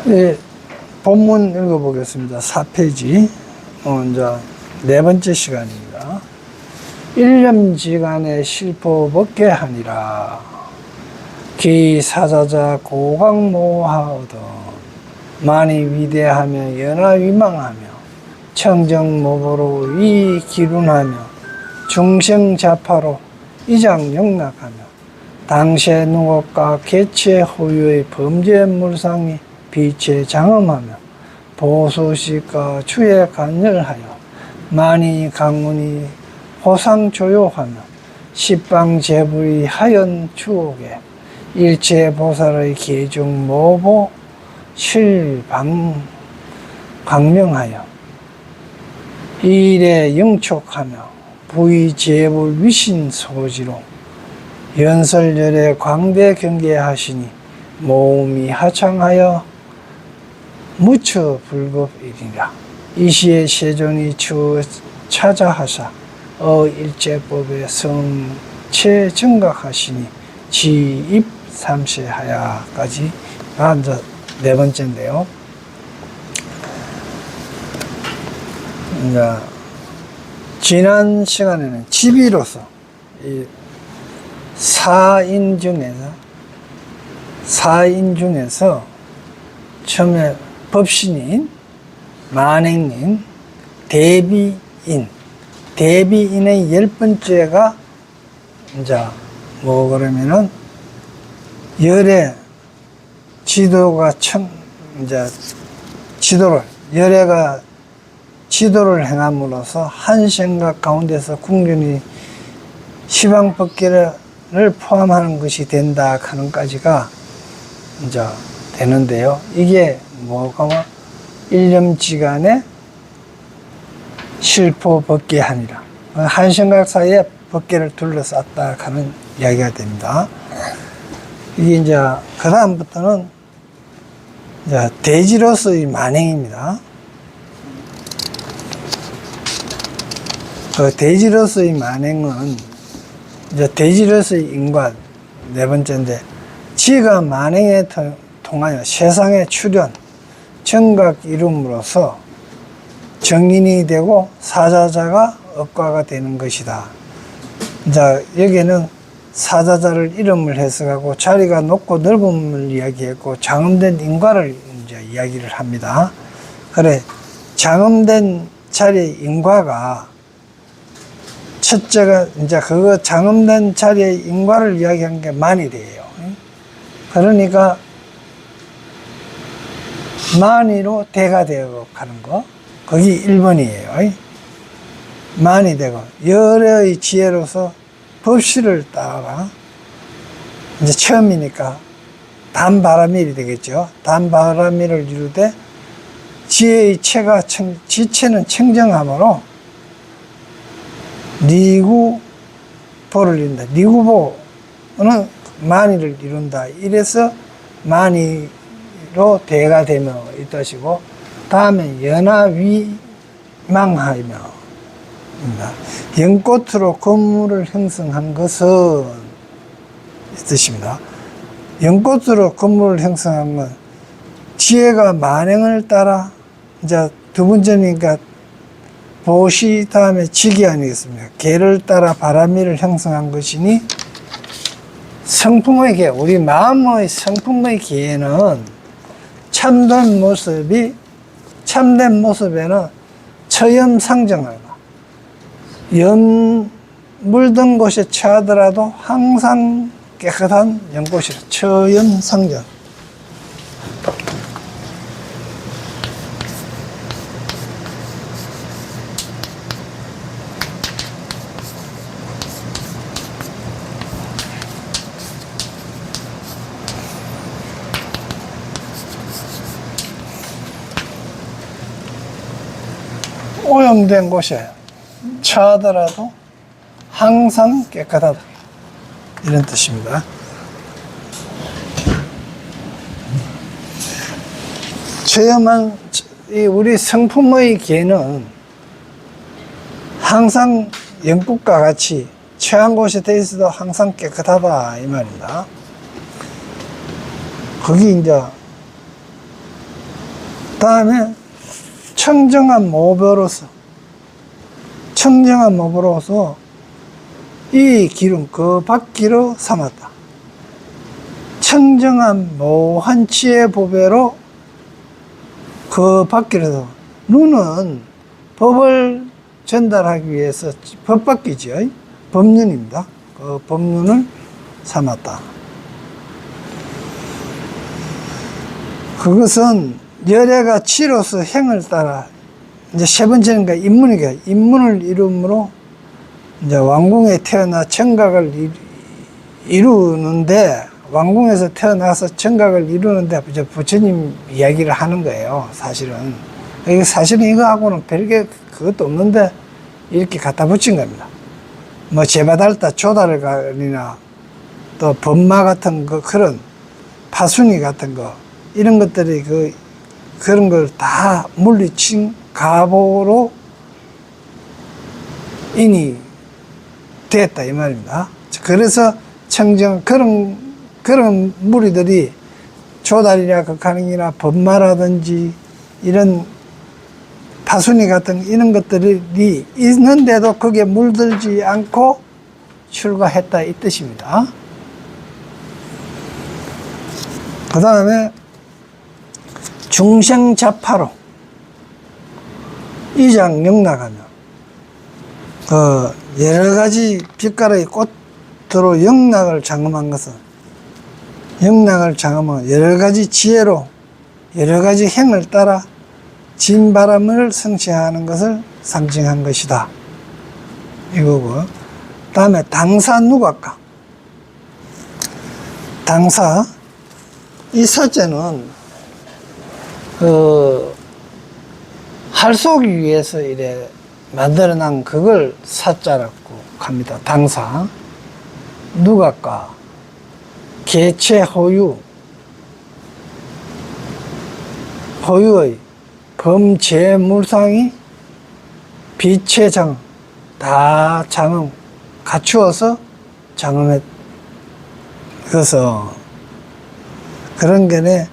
예, 본문 읽어보겠습니다. 4페이지. 이제 네 번째 시간입니다. 일념지간에 실포 벗게 하니라. 기 사자자 고강모하오던 많이 위대하며 연하위망하며 청정모보로 위기룬하며 중생자파로 이장영락하며 당시의 누곡과 개체 호유의 범죄물상이 빛에 장엄하며 보수식과 추에 간열하여 많이 강문이 호상조요하며 십방제불이 하연 추옥에 일체보살의 계중모보 실방강명하여 일에 영촉하며 부의제불 위신소지로 연설열에 광대 경계하시니 모음이 하창하여 무처 불급이니라. 이시에 세존이 추 찾아하사 일제법의 성체 증각하시니 지입 삼세하야까지가 이제 네 번째인데요. 이제 지난 시간에는 지비로서 이 사인 중에서 처음에 법신인, 만행인, 대비인의 10번째가 이제 뭐 그러면은 열의 지도가 이제 열애가 지도를 행함으로써 한 생각 가운데서 궁륜이 시방법계를 포함하는 것이 된다 하는까지가 이제 되는데요. 이게 뭐가 일념지간에 실포 법계 하니라. 한 생각 사이에 법계를 둘러쌌다 하는 이야기가 됩니다. 이게 이제 그 다음부터는 이제 대지로서의 만행입니다. 그 대지로서의 만행은 이제 대지로서의 인관 네 번째인데, 지가 만행에 통하여 세상에 출현 정각 이름으로써 정인이 되고 사자자가 업과가 되는 것이다. 이제 여기에는 사자자를 이름을 해석하고 자리가 높고 넓음을 이야기했고 장엄된 인과를 이제 이야기를 합니다. 그래, 장엄된 자리의 인과가 첫째가 이제 그거 장엄된 자리의 인과를 이야기한 게 만일이에요. 그러니까 만이로 대가 되어 가는 거, 거기 1번이에요. 만이 되고 열의 지혜로서 법시를 따라 이제 처음이니까 단바라밀이 되겠죠. 단바라밀을 이루되 지혜의 체가 지체는 청정함으로 리구보를 이룬다. 리구보는 만이를 이룬다. 이래서 만이로 대가 되며 이 뜻이고, 다음에 연하위망하며 연꽃으로 건물을 형성한 것은 이 뜻입니다. 연꽃으로 건물을 형성한 건 지혜가 만행을 따라 이제 두 번째니까 보시 다음에 지기 아니겠습니까? 개를 따라 바람미를 형성한 것이니 성품의 개, 우리 마음의 성품의 개는 참된 모습에는 처염상정하고 물든 곳에 처하더라도 항상 깨끗한 연꽃이라 처염상정. 오염된 곳에 처하더라도 항상 깨끗하다, 이런 뜻입니다. 처음한 우리 성품의 개는 항상 연꽃과 같이 처한 곳에 돼 있어도 항상 깨끗하다 이 말입니다. 거기 이제 다음에 청정한 모벼로서 이 기름 그 밖으로 삼았다. 청정한 모한치의 보배로 그 밖으로. 누는 법을 전달하기 위해서 법밖이죠. 법륜입니다. 그 법륜을 삼았다. 그것은 열애가 치로서 행을 따라 이제 세 번째는 인문을 이룸으로 이제 왕궁에 태어나 청각을 이루는데, 왕궁에서 태어나서 청각을 이루는데 이제 부처님 이야기를 하는 거예요. 사실은 이거하고는 별게 그것도 없는데 이렇게 갖다 붙인 겁니다. 뭐 제바달다 조달가이나 또 법마 같은 거, 그런 파순이 같은 거, 이런 것들이 그런 걸 다 물리친 가보로 인이 됐다 이 말입니다. 그래서 청정 그런 무리들이 조달이나 극한이나 법마라든지 이런 파순이 같은 이런 것들이 있는데도 거기에 물들지 않고 출가했다 이 뜻입니다. 그 다음에 중생자파로 이장 영락하며 여러 가지 빛깔의 꽃으로 영락을 장엄한 것은, 영락을 장엄한 여러 가지 지혜로 여러 가지 행을 따라 진바람을 성취하는 것을 상징한 것이다 이거고. 다음에 당사 누각가. 당사, 이 사자는 할쏘기 위해서 이래 만들어낸 그걸 사자라고 합니다. 당사. 누각가, 개체 호유의 범재물상이 빛의 장, 다 장엄, 갖추어서 장엄해. 그래서 그런 게네,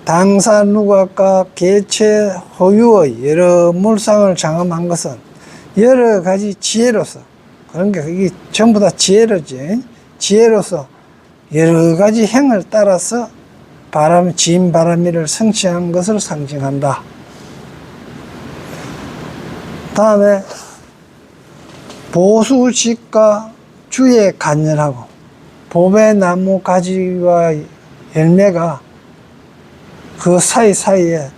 당사 누각과 개체 호유의 여러 물상을 장엄한 것은 여러 가지 지혜로서, 그런 게 이게 전부 다 지혜로지. 지혜로서 여러 가지 행을 따라서 진바람이를 성취한 것을 상징한다. 다음에 보수직과 주에 간절하고, 보배나무 가지와 열매가 그 사이사이에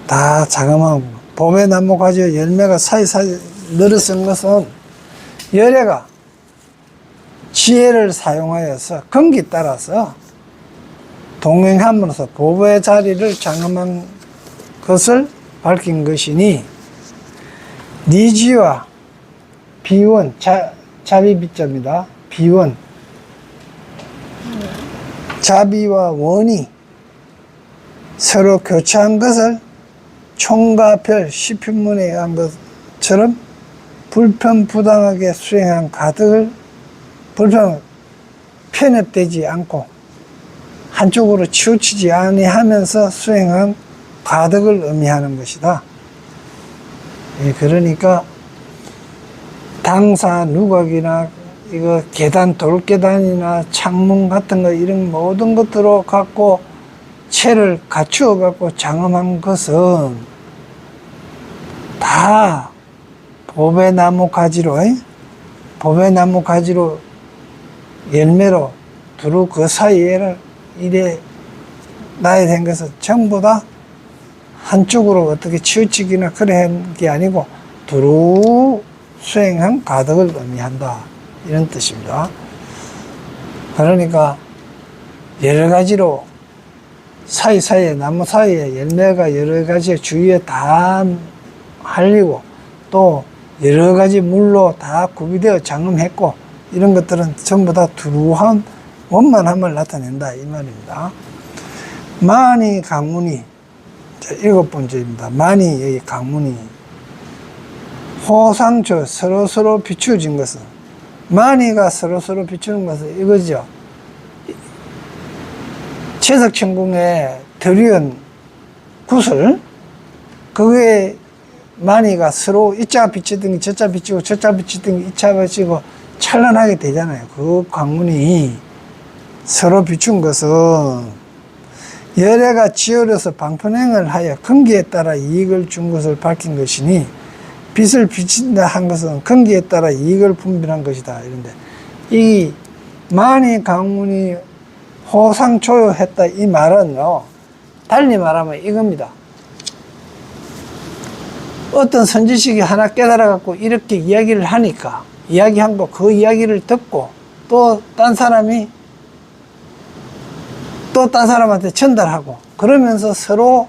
다 자그마하고, 보배나무 가지와 열매가 사이사이에 늘어선 것은 열애가 지혜를 사용하여서 근기 따라서 동행함으로써 보배 자리를 장엄한 것을 밝힌 것이니, 니지와 비원, 자비비자입니다. 비원, 자비와 원이 서로 교차한 것을 총과 별 시편문에 의한 것처럼 불편부당하게 수행한 가득을 편협되지 않고 한쪽으로 치우치지 아니하면서 수행한 가득을 의미하는 것이다. 그러니까 당사 누각이나 이거 계단, 돌계단이나 창문 같은 거, 이런 모든 것들로 갖고 체를 갖추어 갖고 장엄한 것은 다 보배나무 가지로 열매로 두루 그 사이에를 이래 나야 된 것은 전부 다 한쪽으로 어떻게 치우치기나 그래 한 게 아니고 두루 수행한 가득을 의미한다 이런 뜻입니다. 그러니까 여러 가지로 사이사이에, 나무 사이에 열매가 여러 가지 주위에 다 할리고 또 여러 가지 물로 다 구비되어 장엄했고, 이런 것들은 전부 다 두루한 원만함을 나타낸다 이 말입니다. 만이 강문이, 자, 7번째입니다. 만이 여기 강문이 호상조 서로서로 비추어진 것은, 만이가 서로서로 비추는 것은 이거죠. 채석천궁의 덜위원 구슬, 그게 많이가 서로 이자가 비치던 게 저자 비치고 저자 비치던 게 이자 비치고 찬란하게 되잖아요. 그 광문이 서로 비춘 것은 열애가 지어려서 방편행을 하여 근기에 따라 이익을 준 것을 밝힌 것이니 빛을 비친다 한 것은 근기에 따라 이익을 분별한 것이다. 이런데 이 만이 강문이 호상초요했다 이 말은요, 달리 말하면 이겁니다. 어떤 선지식이 하나 깨달아 갖고 이렇게 이야기를 하니까 이야기한 거 그 이야기를 듣고 또 딴 사람이 또 딴 사람한테 전달하고 그러면서 서로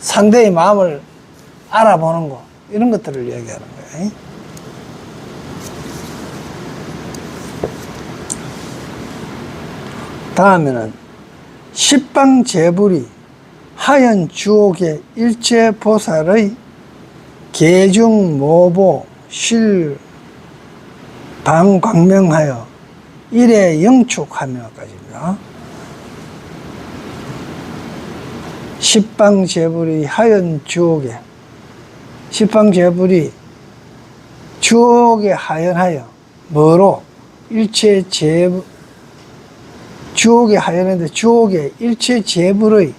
상대의 마음을 알아보는 거, 이런 것들을 이야기하는 거예요. 다음에는 십방재불이 하연 주옥의 일체보살의 계중모보 실방광명하여 일에 영축하며까지입니다. 십방재불이 하연 주옥에, 십방재불이 주옥에 하연하여 뭐로? 일체재불, 주옥에 하연한데 주옥에 일체재불의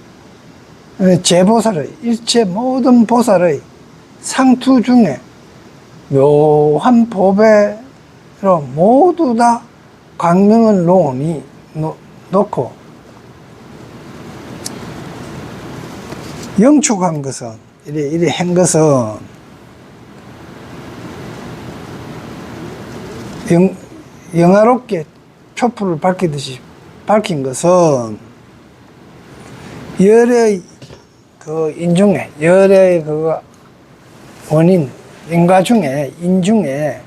재보살의 일체 모든 보살의 상투 중에 묘한 보배로 모두 다 광명을 놓고 영축한 것은 이래 한 것은 영화롭게 촛불을 밝히듯이 밝힌 것은 열의 그 인중에, 열의 그 원인, 인과 중에, 인 중에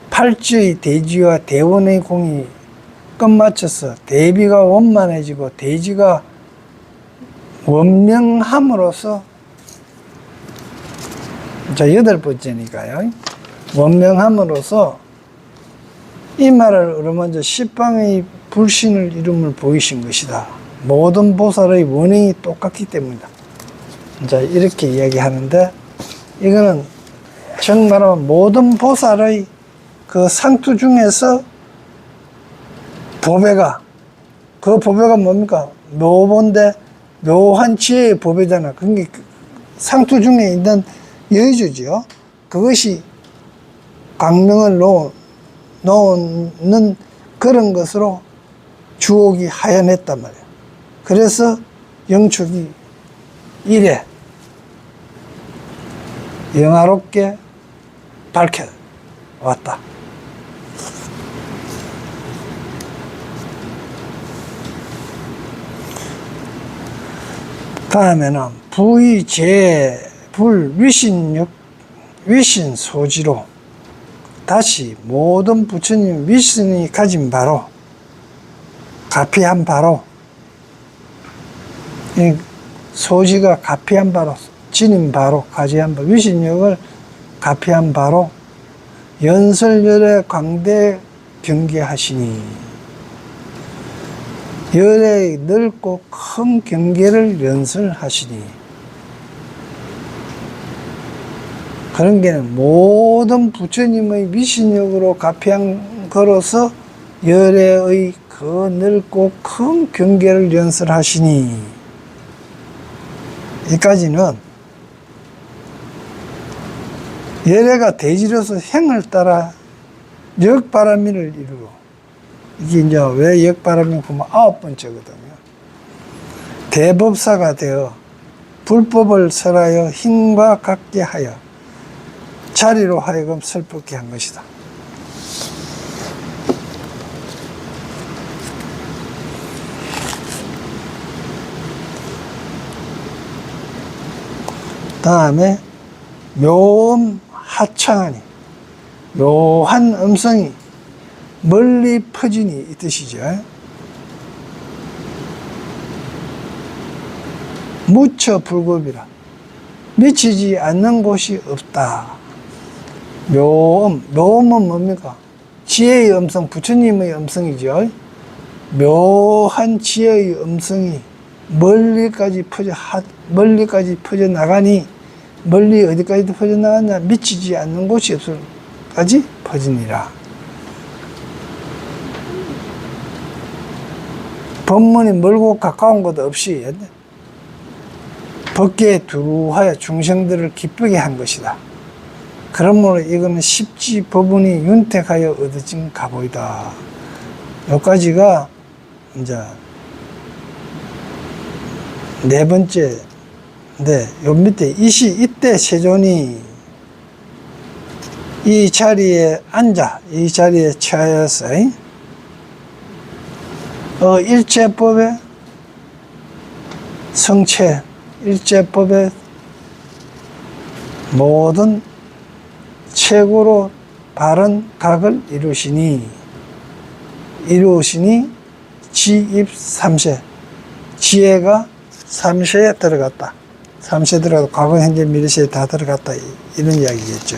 팔주의 대지와 대원의 공이 끝마쳐서 대비가 원만해지고 대지가 원명함으로써, 자, 8번째니까요. 원명함으로써 이 말을 어루만져 십방의 불신을 이름을 보이신 것이다. 모든 보살의 원행이 똑같기 때문이다. 자, 이렇게 이야기하는데, 이거는 정말로 모든 보살의 그 상투 중에서 보배가, 그 보배가 뭡니까? 묘본데 묘한 지혜의 보배잖아. 그게 상투 중에 있는 여의주지요. 그것이 광명을 놓는 그런 것으로 주옥이 하연했단 말이에요. 그래서 영축이 이래 영화롭게 밝혀왔다. 다음에는 부의재불 위신소지로 다시 모든 부처님 위신이 가진 바로 가피한 바로, 소지가 가피한 바로, 지닌 바로, 가지한 바로, 위신력을 가피한 바로 연설열의 광대 경계하시니, 열의 넓고 큰 경계를 연설하시니, 그런 게는 모든 부처님의 위신력으로 가피한 거로서 열의 그 넓고 큰 경계를 연설하시니, 여기까지는 열애가 대지로서 행을 따라 역바라미를 이루고, 이게 이제 왜 역바라미 보면 9번째거든요. 대법사가 되어 불법을 설하여 힘과 같게 하여 자리로 하여금 슬프게 한 것이다. 다음에 묘음 하창하니, 묘한 음성이 멀리 퍼지니 이 뜻이죠. 무처 불급이라 미치지 않는 곳이 없다. 묘음, 묘음은 뭡니까? 지혜의 음성, 부처님의 음성이죠. 묘한 지혜의 음성이 멀리까지 퍼져 나가니, 멀리 어디까지 퍼져 나갔냐? 미치지 않는 곳이 없을까지 퍼지니라. 법문이 멀고 가까운 곳 없이 법계에 두루하여 중생들을 기쁘게 한 것이다. 그러므로 이거는 십지 법문이 윤택하여 얻어진 가보이다. 여기까지가 이제 네 번째인데, 요 밑에 이때 세존이 이 자리에 앉아, 이 자리에 처하여서 일체법의 성체, 일체법의 모든 최고로 바른 각을 이루시니 지입 3세, 지혜가 3세에 들어갔다. 3세 들어가도 과거, 현재, 미래세에 다 들어갔다. 이런 이야기겠죠.